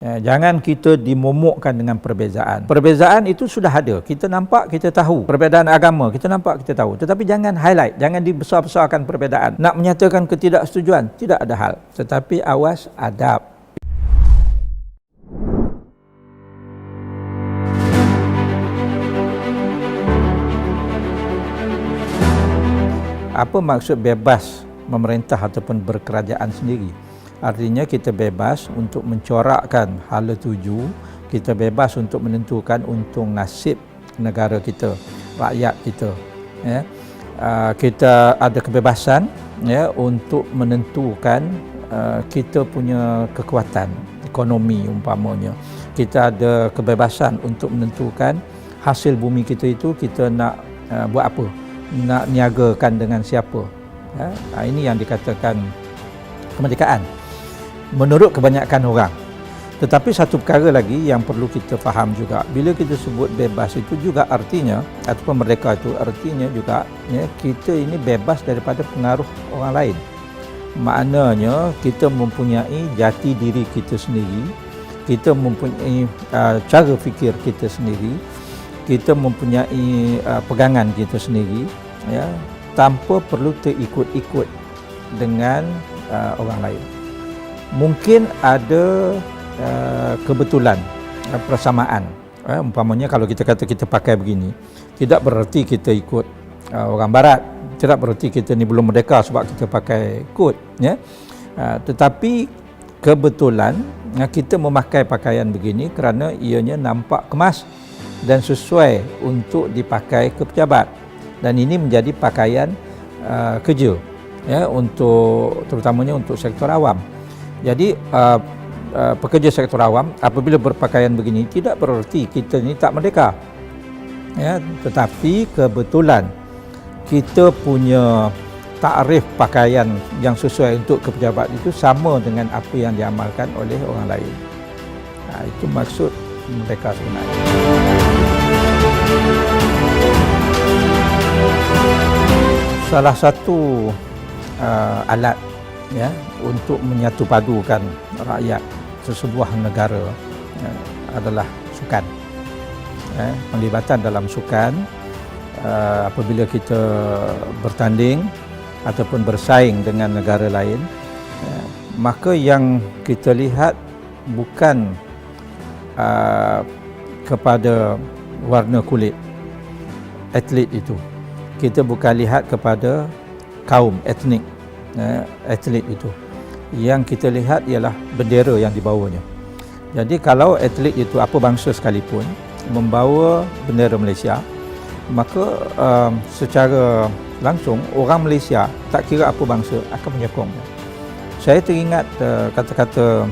Jangan kita dimomokkan dengan perbezaan. Perbezaan itu sudah ada. Kita nampak, kita tahu. Perbezaan agama, kita nampak, kita tahu. Tetapi jangan highlight, jangan dibesar-besarkan perbezaan. Nak menyatakan ketidaksetujuan, tidak ada hal. Tetapi awas adab. Apa maksud bebas memerintah ataupun berkerajaan sendiri? Artinya kita bebas untuk mencorakkan hala tuju, kita bebas untuk menentukan untung nasib negara kita, rakyat kita. Ya. Kita ada kebebasan ya, untuk menentukan kita punya kekuatan ekonomi umpamanya. Kita ada kebebasan untuk menentukan hasil bumi kita itu kita nak buat apa, nak niagakan dengan siapa. Ya. Ini yang dikatakan kemerdekaan menurut kebanyakan orang. Tetapi satu perkara lagi yang perlu kita faham juga, bila kita sebut bebas itu juga artinya, ataupun merdeka itu artinya juga ya, kita ini bebas daripada pengaruh orang lain. Maknanya kita mempunyai jati diri kita sendiri, kita mempunyai cara fikir kita sendiri, kita mempunyai pegangan kita sendiri ya, tanpa perlu terikut-ikut dengan orang lain. Mungkin ada kebetulan persamaan. Umpamanya kalau kita kata kita pakai begini, tidak bererti kita ikut orang barat, tidak bererti kita ni belum merdeka sebab kita pakai kod ya. Tetapi kebetulan kita memakai pakaian begini kerana ianya nampak kemas dan sesuai untuk dipakai ke pejabat, dan ini menjadi pakaian kerja ya, untuk terutamanya untuk sektor awam. Jadi pekerja sektor awam apabila berpakaian begini tidak bererti kita ni tak merdeka ya, tetapi kebetulan kita punya takrif pakaian yang sesuai untuk ke pejabat itu sama dengan apa yang diamalkan oleh orang lain. Itu maksud merdeka sebenarnya. Salah satu alat ya, untuk menyatupadukan rakyat sesebuah negara adalah sukan. Penglibatan dalam sukan, apabila kita bertanding ataupun bersaing dengan negara lain, maka yang kita lihat bukan kepada warna kulit atlet itu. Kita bukan lihat kepada kaum etnik atlet itu. Yang kita lihat ialah bendera yang dibawanya. Jadi kalau atlet itu apa bangsa sekalipun membawa bendera Malaysia, maka secara langsung orang Malaysia tak kira apa bangsa akan menyokongnya. Saya teringat kata-kata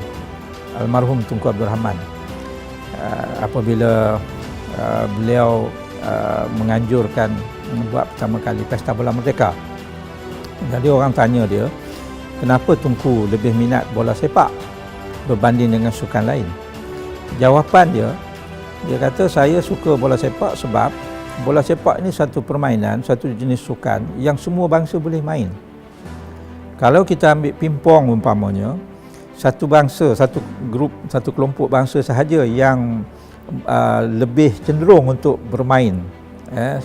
almarhum Tunku Abdul Rahman apabila beliau menganjurkan membuat pertama kali Pesta Bola Merdeka. Jadi orang tanya dia, kenapa Tunku lebih minat bola sepak berbanding dengan sukan lain? Jawapan dia kata, saya suka bola sepak sebab bola sepak ini satu permainan, satu jenis sukan yang semua bangsa boleh main. Kalau kita ambil pimpong umpamanya, satu bangsa, satu grup, satu kelompok bangsa sahaja yang lebih cenderung untuk bermain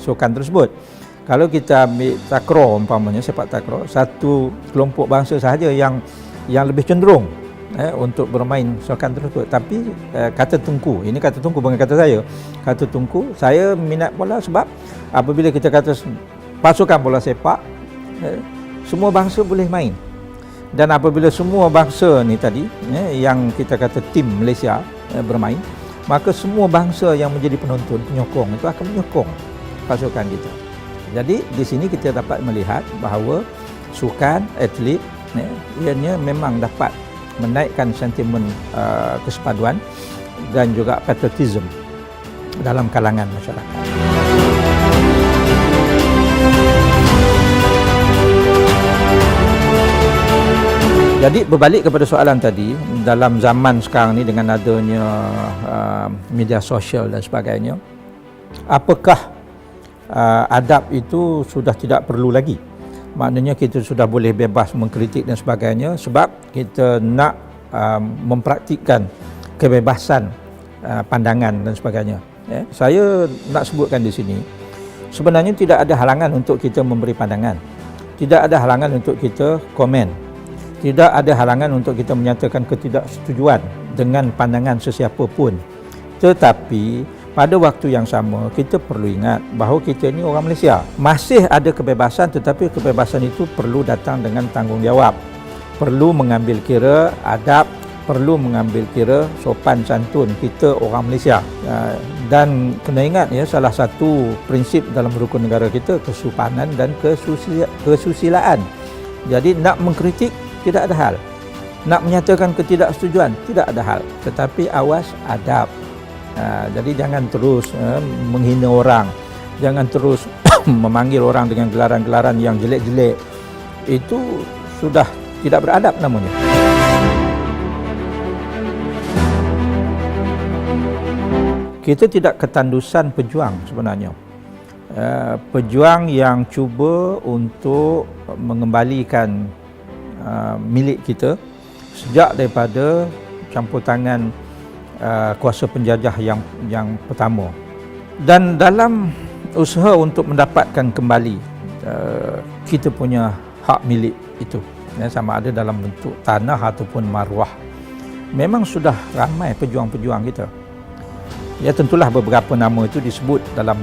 sukan tersebut. Kalau kita ambil takraw umpamanya, sepak takraw, satu kelompok bangsa sahaja yang lebih cenderung untuk bermain sukan tersebut. Tapi kata Tunku, ini kata Tunku bukan kata saya. Kata Tunku, saya minat bola sebab apabila kita kata pasukan bola sepak, semua bangsa boleh main. Dan apabila semua bangsa ni tadi yang kita kata tim Malaysia bermain, maka semua bangsa yang menjadi penonton, penyokong itu akan menyokong pasukan kita. Jadi di sini kita dapat melihat bahawa sukan atlet ianya memang dapat menaikkan sentimen kesepaduan dan juga patriotism dalam kalangan masyarakat. Jadi berbalik kepada soalan tadi, dalam zaman sekarang ni dengan adanya media sosial dan sebagainya, apakah adab itu sudah tidak perlu lagi? Maknanya kita sudah boleh bebas mengkritik dan sebagainya sebab kita nak mempraktikkan kebebasan pandangan dan sebagainya. Saya nak sebutkan di sini, sebenarnya tidak ada halangan untuk kita memberi pandangan, tidak ada halangan untuk kita komen, tidak ada halangan untuk kita menyatakan ketidaksetujuan dengan pandangan sesiapa pun. Tetapi pada waktu yang sama, kita perlu ingat bahawa kita ni orang Malaysia. Masih ada kebebasan, tetapi kebebasan itu perlu datang dengan tanggungjawab. Perlu mengambil kira adab, perlu mengambil kira sopan santun kita orang Malaysia. Dan kena ingat salah satu prinsip dalam rukun negara kita, kesupanan dan kesusilaan. Jadi nak mengkritik tidak ada hal. Nak menyatakan ketidaksetujuan tidak ada hal. Tetapi awas adab. Jadi jangan terus menghina orang, jangan terus memanggil orang dengan gelaran-gelaran yang jelek-jelek. Itu sudah tidak beradab namanya. Kita tidak ketandusan pejuang sebenarnya. Pejuang yang cuba untuk mengembalikan milik kita sejak daripada campur tangan kuasa penjajah yang pertama. Dan dalam usaha untuk mendapatkan kembali kita punya hak milik itu, sama ada dalam bentuk tanah ataupun maruah, memang sudah ramai pejuang-pejuang kita. Tentulah beberapa nama itu disebut dalam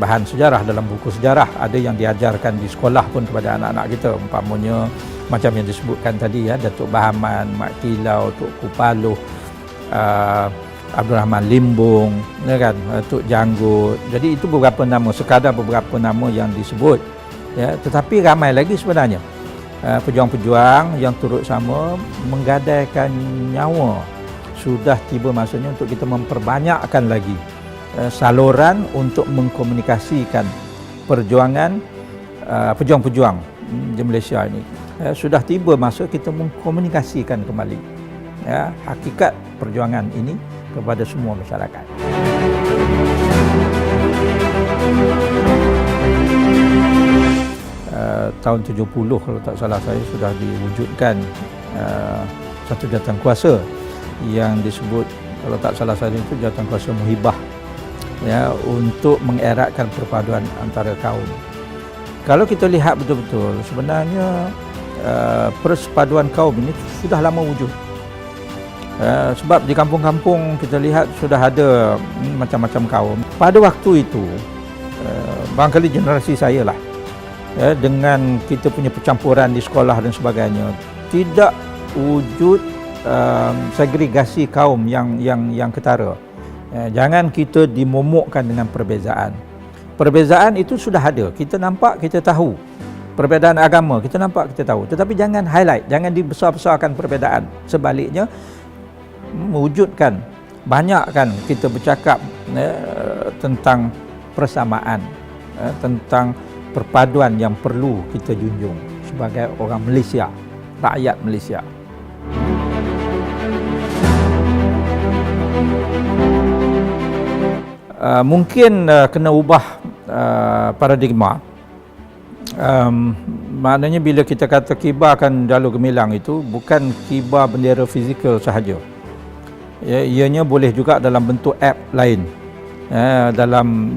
bahan sejarah, dalam buku sejarah. Ada yang diajarkan di sekolah pun kepada anak-anak kita, umpamanya macam yang disebutkan tadi, Datuk Bahaman, Mak Kilau, Tok Kupaloh, Abdul Rahman Limbung, Tok Janggut. Jadi itu beberapa nama, sekadar beberapa nama yang disebut. Tetapi ramai lagi sebenarnya pejuang-pejuang yang turut sama menggadaikan nyawa. Sudah tiba masanya untuk kita memperbanyakkan lagi saluran untuk mengkomunikasikan perjuangan pejuang-pejuang di Malaysia ini. Sudah tiba masa kita mengkomunikasikan kembali hakikat perjuangan ini kepada semua masyarakat. Tahun 70 kalau tak salah saya sudah diwujudkan satu jawatan kuasa yang disebut, kalau tak salah saya itu jawatan kuasa muhibah, untuk mengeratkan perpaduan antara kaum. Kalau kita lihat betul-betul, sebenarnya persepaduan kaum ini sudah lama wujud. Sebab di kampung-kampung kita lihat sudah ada macam-macam kaum. Pada waktu itu, barangkali generasi saya lah, dengan kita punya percampuran di sekolah dan sebagainya, tidak wujud segregasi kaum yang ketara. Jangan kita dimomokkan dengan perbezaan. Perbezaan itu sudah ada, kita nampak, kita tahu. Perbezaan agama, kita nampak, kita tahu. Tetapi jangan highlight, jangan dibesar-besarkan perbezaan. Sebaliknya, mewujudkan, banyakkan kita bercakap tentang persamaan, tentang perpaduan yang perlu kita junjung sebagai orang Malaysia, rakyat Malaysia. Mungkin kena ubah paradigma. Maknanya bila kita kata kibarkan jalur gemilang itu bukan kibar bendera fizikal sahaja. Ianya boleh juga dalam bentuk app lain, dalam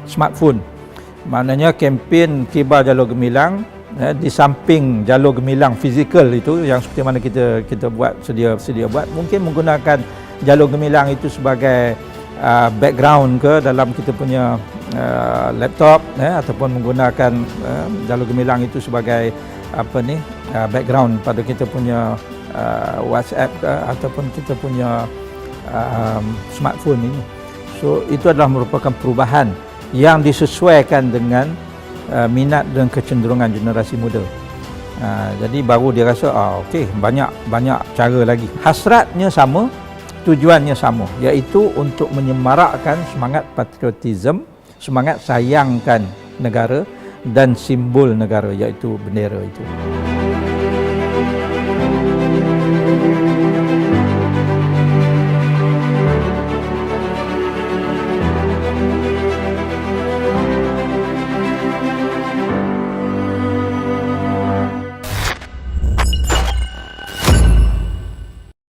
smartphone. Maknanya kempen kibar jalur gemilang, di samping jalur gemilang fizikal itu yang seperti mana kita buat sedia buat, mungkin menggunakan jalur gemilang itu sebagai background ke dalam kita punya laptop, ataupun menggunakan jalur gemilang itu sebagai background pada kita punya WhatsApp ke, ataupun kita punya smartphone ini. So itu adalah merupakan perubahan yang disesuaikan dengan minat dan kecenderungan generasi muda. Jadi baru dia rasa okey, banyak cara lagi. Hasratnya sama, tujuannya sama, iaitu untuk menyemarakkan semangat patriotisme, semangat sayangkan negara dan simbol negara, iaitu bendera itu.